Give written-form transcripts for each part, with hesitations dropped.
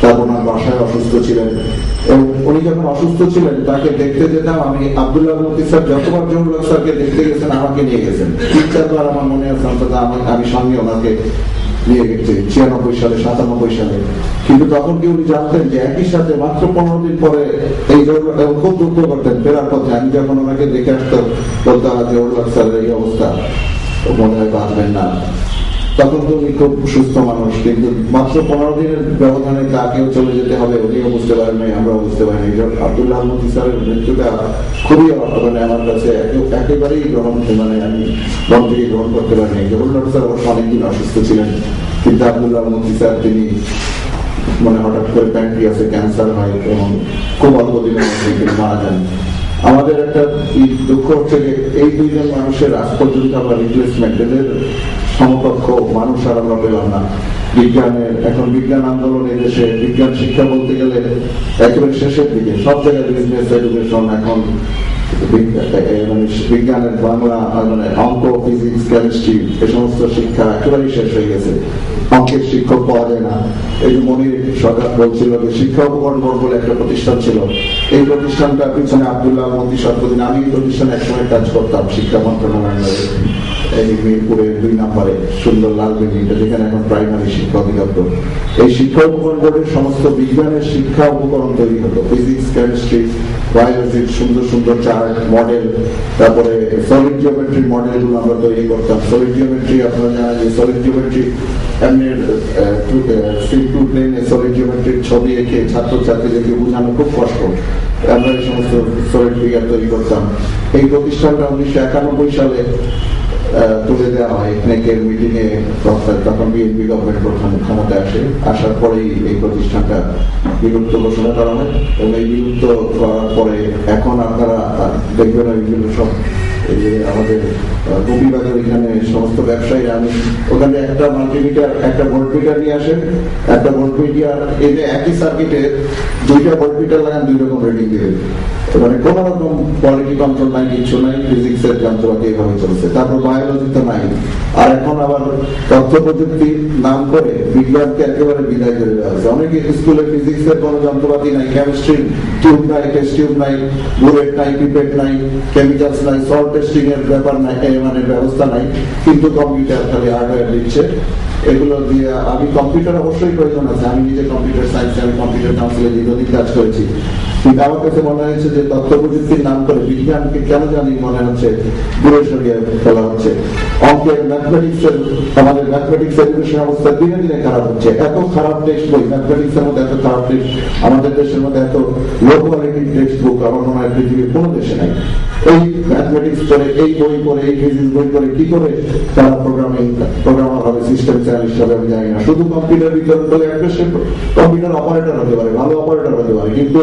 তারপর ওনার বাসায় অসুস্থ ছিলেন, এবং উনি যখন অসুস্থ ছিলেন তাকে দেখতে যেতাম আমি। আব্দুল্লাহ মতি স্যার যতবার জহুরুল হক স্যারকে দেখতে গেছেন আমাকে নিয়ে গেছেন, 3-4 আমার মনে আছে অন্তত। আমি সঙ্গে ওনাকে নিয়ে গেছি 96 সালে 97 সালে। কিন্তু তখন কি উনি জানতেন যে একই সাথে মাত্র 15 দিন পরে এই খুব দুঃখ করতেন ফেরার পথে। আমি যখন ওনাকে দেখে আসতাম বলতাম জহুরুল হক স্যারের এই অবস্থা, মনে হয় বাঁচবেন না। তখন তো উনি খুব সুস্থ মানুষ, কিন্তু মাত্র 15 দিনের ব্যবধানে তাকেও চলে যেতে হবে উনিও বুঝতে পারেন নাই, আমরাও বুঝতে পারিনি। আব্দুল্লাহ মতি স্যারের মৃত্যুটা খুবই মানে আমার কাছে একেবারেই আমি মন থেকে গ্রহণ করতে পারিনি। জহুরুল হক স্যার অবশ্য অনেকদিন অসুস্থ ছিলেন, কিন্তু আব্দুল্লাহ মতি স্যার তিনি হঠাৎ করে প্যানক্রিয়াসে ক্যান্সার হয় এবং খুব অল্প দিনের মধ্যে তিনি মারা যান। আমাদের একটা দুঃখ হচ্ছে যে এই দুইজন মানুষের আজ পর্যন্ত আমরা রিপ্লেসমেন্ট, এদের সমকক্ষ মানুষ আর আমরা পেলাম না। বিজ্ঞানের এখন বিজ্ঞান আন্দোলন এই দেশে, বিজ্ঞান শিক্ষা বলতে গেলে একেবারে শেষের দিকে, সব জায়গায় বিজনেস এডুকেশন, এখন বিজ্ঞানের বাংলা অঙ্ক, ফিজিক্স, কেমিস্ট্রি এ সমস্ত শিক্ষা একেবারেই শেষ হয়ে গেছে। অঙ্কের শিক্ষক পাওয়া যায় না। এই যে মনির সরকার বলছিল যে শিক্ষা উপকরণ বোর্ড বলে একটা প্রতিষ্ঠান ছিল, এই প্রতিষ্ঠানটার পিছনে আব্দুল্লাহ মতি সরকার। আমি এই প্রতিষ্ঠানে একসময় কাজ করতাম শিক্ষা মন্ত্রণালয়ের মিরপুরে 2 নম্বরে সুন্দর লাল বিল্ডিংটা, যেখানে এখন প্রাইমারি শিক্ষা অধিদপ্তর। এই শিক্ষা উপকরণ বোর্ডের সমস্ত বিজ্ঞানের শিক্ষা উপকরণ তৈরি হতো, ফিজিক্স, কেমিস্ট্রি, বায়োলজির সুন্দর সুন্দর চার্ট, মডেল, তারপরে সলিড জিওমেট্রির মডেল গুলো আমরা তৈরি করতাম। সলিড জিওমেট্রি আপনারা জানেন যে সলিড জিওমেট্রি এমনি টু প্লেনে সলিড জিওমেট্রির ছবি এঁকে ছাত্রছাত্রীদেরকে বোঝানো খুব কষ্ট। আমরা এই সমস্ত সলিড ফিগার তৈরি করতাম। এই প্রতিষ্ঠানটা 1991 সালে তুলে দেওয়া হয় নেকের মিটিং এ। তখন বিএনপি গভর্নমেন্ট প্রথম ক্ষমতায় আসে, আসার পরেই এই প্রতিষ্ঠানটা বিলুপ্ত ঘোষণা করা হয়। এবং এই বিলুপ্ত করার পরে এখন আপনারা দেখবেন বিভিন্ন সব এই যে আমাদের গোপীবাজার এখানে সমস্ত ব্যবসায়ীরা, আমি ওখানে একটা মাল্টিমিটার, একটা ভোল্টমিটার নিয়ে আসেন, একটা ভোল্টমিটার এনে একই সার্কিটে 2টা ভোল্টমিটার লাগান, 2 রকম রেডিং দেবেন। মানে কোন রকম কোয়ালিটি কন্ট্রোল নাই, কিছু নাই, ফিজিক্সের যন্ত্রপাতি এভাবে চলছে। তারপর বায়োলজি তো নাই। আর এখন আবার তথ্য প্রযুক্তির নাম করে বিজ্ঞানকে একেবারে বিদায় করে দেওয়া হয়েছে। অনেকে স্কুলে ফিজিক্সের কোনো যন্ত্রপাতি নাই, কেমিস্ট্রির টিউব নাই, টেস্ট টিউব নাই, বুলেট নাই, পিপেট নাই, কেমিক্যালস নাই, সল্ট টেস্টিং এর ব্যাপার নাই, মানে ব্যবস্থা নাই, কিন্তু কম্পিউটার খালি হার্ডওয়্যার দিচ্ছে। এগুলো দিয়ে আমি কম্পিউটার অবশ্যই প্রয়োজন আছে, আমি নিজে কম্পিউটার সায়েন্স, আমি কম্পিউটার কাউন্সিলে দীর্ঘদিন কাজ করেছি। কিন্তু আমার কাছে মনে হয়েছে যে তথ্য প্রযুক্তির নাম করে বিজ্ঞানকে কেন জানি মনে হচ্ছে দূরে সরিয়ে ফেলা হচ্ছে। অঙ্কের ম্যাথমেটিক্সের, আমাদের ম্যাথমেটিক্স এডুকেশন অবস্থা দিনে দিনে খারাপ হচ্ছে। এত খারাপ টেক্সট বই, ম্যাথমেটিক্সের মধ্যে এত খারাপ টেক্সট, আমাদের দেশের মধ্যে এত লো কোয়ালিটির টেক্সট বুক আমার মনে হয় পৃথিবীর কোনো দেশে নাই। এই ম্যাথমেটিক্স পড়ে, এই বই পড়ে, এই ফিজিক্স বই পড়ে কি করে তারা প্রোগ্রামার হবে, সিস্টেম সায়েন্টিস্ট হবে, আমি জানি না। শুধু কম্পিউটার বিজ্ঞান বলে একটা সে কম্পিউটার অপারেটর হতে পারে, ভালো অপারেটর হতে পারে, কিন্তু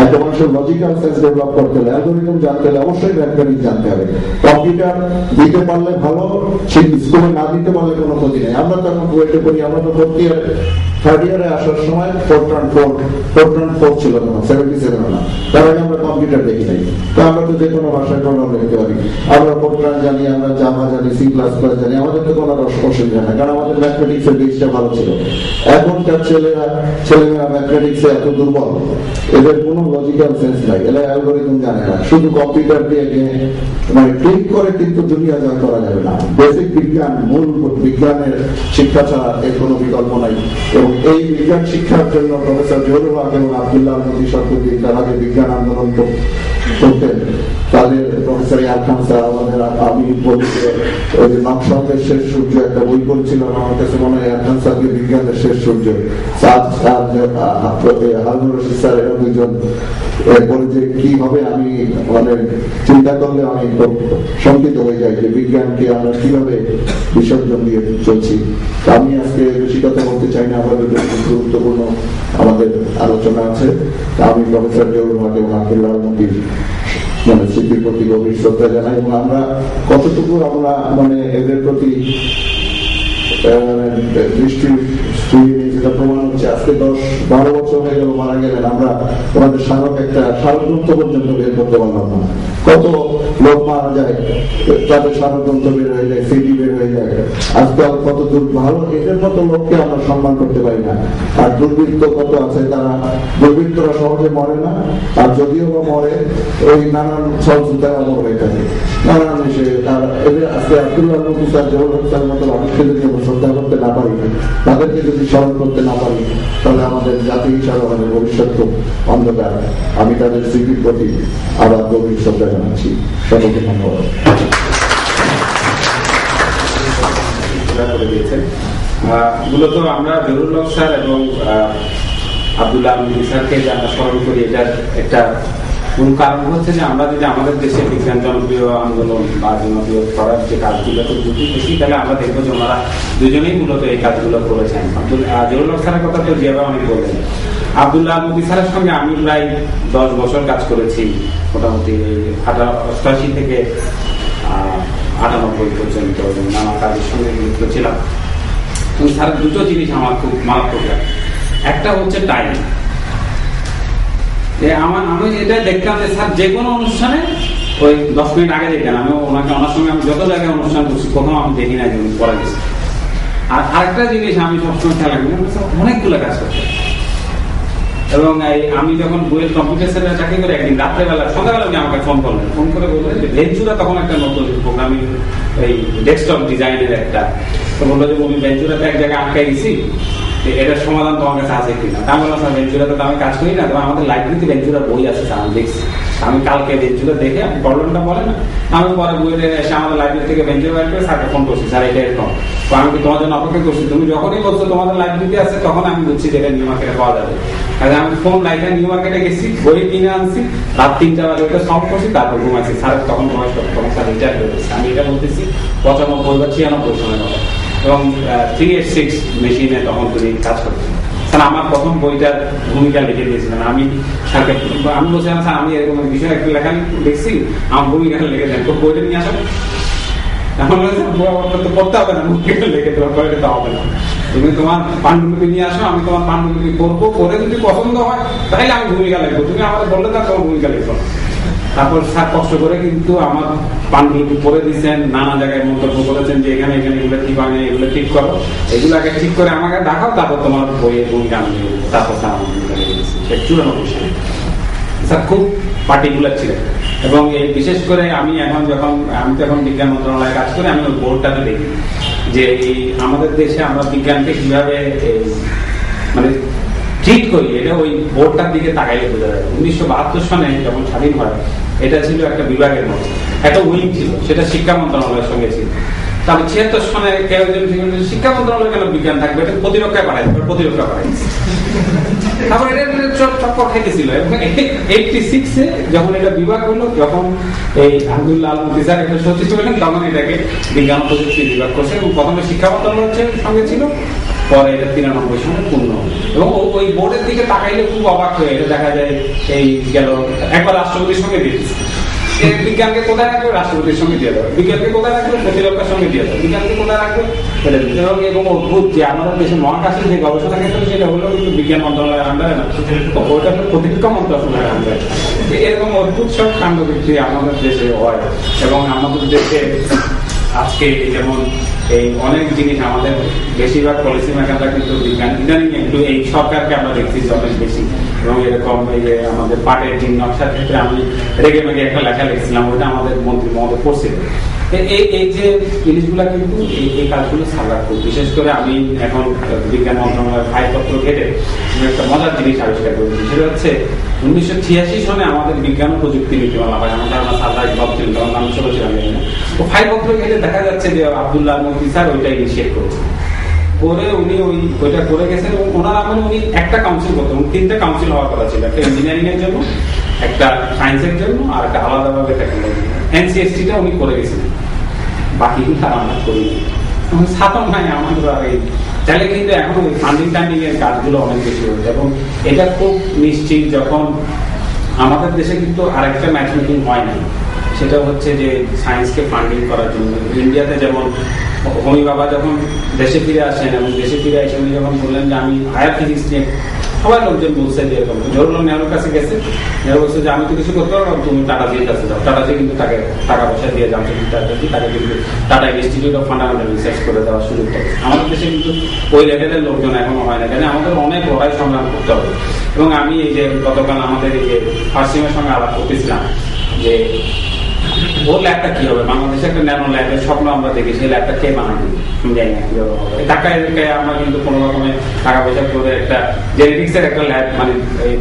একটা মানুষের লজিক্যাল সেন্স ডেভেলপ করতে হলে, অ্যালগরিদম জানতে হলে অবশ্যই ম্যাথমেটিক্স জানতে হবে। কম্পিউটার দিতে পারলে ভালো, সে স্কুলে না দিতে পারলে কোনো ক্ষতি নেই। আমরা তখন বুয়েটে পড়ি, আমরা তো ভর্তি থার্ড ইয়ারে আসার সময় 4.4 ছিল তখন, 77 না। তার আগে আমরা কম্পিউটার দেখি নাই। তো আমরা তো যে কোনো ভাষায় প্রোগ্রাম লিখতে পারি, আমরা ফোরট্রান জানি, আমরা জাভা জানি, C++ জানি, আমাদের তো কোনো অসুবিধা নাই, কারণ আমাদের ম্যাথমেটিক্সের বেসটা ভালো ছিল। এখনকার ছেলেমেয়েরা ম্যাথমেটিক্সে এত দুর্বল, এদের কোনো লজিক্যাল সেন্স নাই, এরা অ্যালগরিদম জানে না। শুধু কম্পিউটার দিয়ে মানে ক্লিক করে কিন্তু দুনিয়া জয় করা যাবে না। বেসিক বিজ্ঞান, মূল বিজ্ঞানের শিক্ষা ছাড়া এর কোনো বিকল্প নাই। এবং এই বিজ্ঞান শিক্ষার জন্য প্রফেসর জহুরুল হক এবং আব্দুল্লাহ মতি সরকার তার আগে বিজ্ঞান আন্দোলন করতেন। তাদের প্রফেসর ইয়ার খান স্যার, আমাদের আমি বলি ওই যে নকশাদের শেষ সূর্য একটা বই পড়ছিলাম, আমার কাছে মনে হয় ইয়ার খান স্যারকে বিজ্ঞানের শেষ সূর্য, হারুনুর রশিদ স্যার, এরা দুজন বলে যে কি হবে। আমি মানে চিন্তা করলে আমি শঙ্কিত হয়ে যাই যে বিজ্ঞানকে আমরা কিভাবে বিসর্জন দিয়ে চলছি। আমি আজকে বেশি কথা বলতে চাই না, আমাদের গুরুত্বপূর্ণ আমাদের আলোচনা আছে। আমি প্রফেসর জহুরুল হক এবং আব্দুল্লাহ মতির মানে স্মৃতির প্রতি গভীর শ্রদ্ধা জানাই। এবং আমরা কতটুকু আমরা মানে এদের প্রতি দৃষ্টি যেটা প্রমাণ হচ্ছে, আজকে 10-12 বছর হয়ে গেল মারা গেলেন, আমরা ওনাদের স্মারক একটা স্মারকগ্রন্থ পর্যন্ত বের করতে পারলাম না। কত লোক মারা যায়, তাদের স্মারকগ্রন্থ বের হয়ে যায়, সিডি বের বের হয়ে যায়। আজকাল কত ভালো এদের মতো লোককে আমরা সম্মান করতে পারি না। আর দুর্বৃত্ত কত আছে, তারা দুর্বৃত্তরা সহজে মরে না, আর যদিও বা মরে ওই নানান ছলছুতায় অমর হয়ে থাকে, নানান বিষয়ে। আর এদের আজকে আব্দুল্লাহ মুফতিসার জহুরুল হকের মতো মানুষকে যদি আমরা শ্রদ্ধা করতে না পারি, তাদেরকে যদি স্মরণ করতে না পারি, তাহলে আমাদের জাতি হিসাবে আমাদের ভবিষ্যৎ খুব অন্ধকার। আমি তাদের স্মৃতির প্রতি আবার গভীর শ্রদ্ধা জানাচ্ছি। সকলকে ধন্যবাদ। মূলত আমরা জহুরুল হক স্যার এবং আব্দুল্লাহ স্যারকে আমরা স্মরণ করি, এটার একটা মূল কারণ হচ্ছে যে আমরা যদি আমাদের দেশে বিজ্ঞান জনপ্রিয় আন্দোলন বা জনপ্রিয় করার যে কাজগুলোকে বুঝি বেশি, তাহলে আমরা দেখবো যে ওনারা দুজনেই মূলত এই কাজগুলো করেছেন। জহুরুল হক স্যারের কথা তো জিয়াবা অনেক বললেন। আব্দুল্লাহ আহমদ স্যারের সঙ্গে আমি প্রায় 10 বছর কাজ করেছি, মোটামুটি 88 থেকে 98 পর্যন্ত নানা কাজের সঙ্গে যুক্ত ছিলাম। স্যারের দুটো জিনিস আমার খুব মারাত্মক লাগে। একটা হচ্ছে টাইম। আমি এটা দেখতাম যে স্যার যে কোনো অনুষ্ঠানে ওই 10 মিনিট আগে দেখতেন। আমি ওনাকে ওনার সঙ্গে আমি যত জায়গায় অনুষ্ঠান করছি প্রথম আমি দেখি না যে উনি পরে গেছি। আর আরেকটা জিনিস আমি সবসময় খেয়াল রাখি, অনেকগুলো কাজ করতে। এবং আমি যখন বইয়ের কম্পিউটার সেন্টারে চাকরি করে একদিন রাত্রেবেলা সন্ধ্যাবেলা উনি আমাকে ফোন করলেন, ফোন করে বললেন যে ভেঞ্চুরা তখন একটা নতুন প্রোগ্রামিং এই ডেস্কটপ ডিজাইনের একটা, তো বললো যে আমি ভেঞ্চুরাতে এক জায়গায় আটকাই গেছি, এটার সমাধান তোমার কাছে আছে কিনা। তা আমি বললাম ভেঞ্চুরাতে তো আমি কাজ করি না, তবে আমাদের লাইব্রেরিতে ভেঞ্চুরা বই আছে স্যার, আমি দেখছি। আমি কালকে ভেঞ্চুরা দেখে আমি প্রবলেমটা বলে না, আমি পরে বইতে এসে আমাদের লাইব্রেরি থেকে ভেঞ্চুরা বের করে স্যারকে ফোন করছি, স্যার এটা এরকম। তো আমি তোমার জন্য অপেক্ষা করছি, তুমি যখনই বলছো তোমাদের লাইব্রেরিতে আছে তখন আমি বুঝছি যে এটা নিউ মার্কেটে পাওয়া যাবে। কাজে আমি ফোন লাইটে নিউ মার্কেটে গেছি, বই কিনে আনছি, রাত 3টা বাজে ওটা সলভ করছি, তারপর ঘুমাইছি। স্যার তখন বয়স তখন স্যার রিটায়ার করেছি। আমি এটা বলতেছি 95 বা 96 সময় কথা। এবং 386 মেশিনে তখন তুমি কাজ করছি। স্যার আমার প্রথম বইটার ভূমিকা লিখে দিয়েছিলেন। আমি স্যারকে আমি বলছিলাম স্যার আমি এরকম বিষয় একটা লেখা লিখছি, আমার ভূমিকা লিখে দেন, তো বইটা নিয়ে আসো। আমার তো পড়তে হবে না, ভূমিকা লিখে দেওয়ার পরে এটা হবে না, তুমি তোমার পাণ্ডুলিপি নিয়ে আসো, আমি তোমার পাণ্ডুলিপি করবো, করে যদি পছন্দ হয় তাহলে আমি ভূমিকা লিখবো, তুমি আমাদের বললে না তোমার ভূমিকা লিখবো। তারপর স্যার কষ্ট করে কিন্তু আমার পাণ্ডুলিপি পড়ে দিচ্ছেন, নানা জায়গায় মন্তব্য করেছেন যে এখানে এখানে এগুলো ঠিক হয় না, এগুলো ঠিক করো, এগুলো আগে ঠিক করে আমাকে দেখাও, তারপর তোমার বইয়ের ভূমিকা আমি নেব। তারপর স্যার আমার ভূমিকা লিখে দিচ্ছি। 94 স্যার খুব পার্টিকুলার ছিলেন। এবং এই বিশেষ করে আমি তো এখন বিজ্ঞান মন্ত্রণালয়ে কাজ করি, আমি ওই বোর্ডটাতে দেখি যে এই আমাদের দেশে আমরা বিজ্ঞানকে কিভাবে মানে ট্রিট করি, এটা ওই বোর্ডটার দিকে তাকাইলে বোঝা যায়। 1972 সনে যখন স্বাধীন হয়, এটা ছিল একটা বিভাগের মতো, একটা উইং ছিল, সেটা শিক্ষা মন্ত্রণালয়ের সঙ্গে ছিল। তারপর 76 সনে কেউ শিক্ষা মন্ত্রণালয় কেন বিজ্ঞান থাকবে, এটা প্রতিরক্ষা পাঠাই, প্রতিরক্ষা পাঠাই। তারপর এটা চক্কর খাইতেছিল। এবং 86-এ যখন এটা বিভাগ হলো, যখন এই আব্দুল্লাহ আহমদ স্যার একটা সচিব ছিলেন, তখন এটাকে বিজ্ঞান প্রযুক্তি বিভাগ করছে। এবং প্রথমে শিক্ষা মন্ত্রণালয়ের সঙ্গে ছিল, পরে এটা 93 সনে পূর্ণ। এবং ওই বোর্ডের দিকে তাকাইলে খুব অবাক হয়ে এটা দেখা যায় এই গেল একবার রাষ্ট্রপতির সঙ্গে দিয়েছে। বিজ্ঞানকে কোথায় রাখবে, রাষ্ট্রপতির সঙ্গে দিয়ে দেবে। বিজ্ঞানকে কোথায় রাখবে, প্রতিরক্ষার সঙ্গে দিয়ে দেবে। বিজ্ঞানকে কোথায় রাখবে, এবং অদ্ভুত যে আমাদের দেশে মহাকাশের যে গবেষণা ক্ষেত্র, সেটা হলো কিন্তু বিজ্ঞান মন্ত্রণালয়ের আন্ডারে না, ওইটা প্রতিরক্ষা মন্ত্রণালয়ের আন্ডারে। এরকম অদ্ভুত সব কাণ্ডকীর্তি আমাদের দেশে হয়। এবং আমাদের দেশে আজকে যেমন এই অনেক জিনিস আমাদের বেশিরভাগ পলিসি মেকাররা কিন্তু বিজ্ঞান ইদানিং একটু এই সরকারকে আমরা দেখছি যে অনেক বেশি। এবং এরকম এই যে আমাদের পাটের দিন নকশার ক্ষেত্রে আমি রেগে মেগে একটা লেখা লিখছিলাম, ওইটা আমাদের মন্ত্রী মহোদয় পড়ছিল। এই যে জিনিসগুলা কিন্তু এই কাজগুলো সার্ভার খুব, বিশেষ করে আমি এখন বিজ্ঞান মন্ত্রণালয়ের ফাইলপত্র ঘেটে একটা মজার জিনিস আবিষ্কার করেছি। সেটা হচ্ছে 1986 সনে আমাদের বিজ্ঞান ও প্রযুক্তি নীতিমালা হয়। আমরা সার্ভার ভাবছিলাম, তখন আমি ছোট ছিলাম। তো ফাইলপত্র ঘেটে দেখা যাচ্ছে যে আব্দুল্লাহ আহমদ স্যার ওইটা ইনিশিয়েট করেছেন, করে উনি ওইটা করে গেছেন। এবং ওনার আমলে উনি একটা কাউন্সিল করতেন, 3টা কাউন্সিল হওয়ার কথা ছিল, একটা ইঞ্জিনিয়ারিং এর জন্য, একটা সায়েন্সের জন্য, আর একটা আলাদাভাবে টেকনোলজি। এনসিএসটিটা উনি করে গেছিলেন, বাকিগুলো আমরা করিনি। ছাত্র নাই আমাদের আর এই চাইলে কিন্তু এখন ওই ফান্ডিং টাইমিং এর কাজগুলো অনেক বেশি হয়েছে। এবং এটা খুব নিশ্চিত, যখন আমাদের দেশে কিন্তু আরেকটা ম্যাথমেটিং হয় না, সেটা হচ্ছে যে সায়েন্সকে ফান্ডিং করার জন্য। ইন্ডিয়াতে যেমন হোমি বাবা যখন দেশে ফিরে আসেন, এবং দেশে ফিরে এসে উনি যখন বললেন যে আমি হায়ার ফিজিক্স নিয়ে সবাই লোকজন বলছে যে এরকম জওহরলাল নেহরুর কাছে গেছে, নেহরু বলছে যে আমি তো কিছু করতে পারবো, তুমি টাটাজির কাছে যাও। টাটাজি কিন্তু তাকে টাকা পয়সা দিয়ে জানতে তাকে কিন্তু tata institute of fundamental research করে দেওয়ার সুযোগ থাকে। আমাদের দেশে কিন্তু ওই লেভেলের লোকজন এখনো হয় না, কেন আমাদের অনেক লড়াই সংগ্রাম করতে হবে। এবং আমি এই যে গতকাল আমাদের এই যে ফার্সিমের সঙ্গে আলাপ করতেছিলাম যে ওর ল্যাবটা কি হবে, বাংলাদেশে একটা ন্যানো ল্যাবের স্বপ্ন আমরা দেখি, সেই ল্যাবটা কে বানাবে আমি জানি না কিভাবে হবে। ঢাকা এলাকায় আমরা কিন্তু কোনো রকমের টাকা পয়সা করে একটা জেনেটিক্সের একটা ল্যাব মানে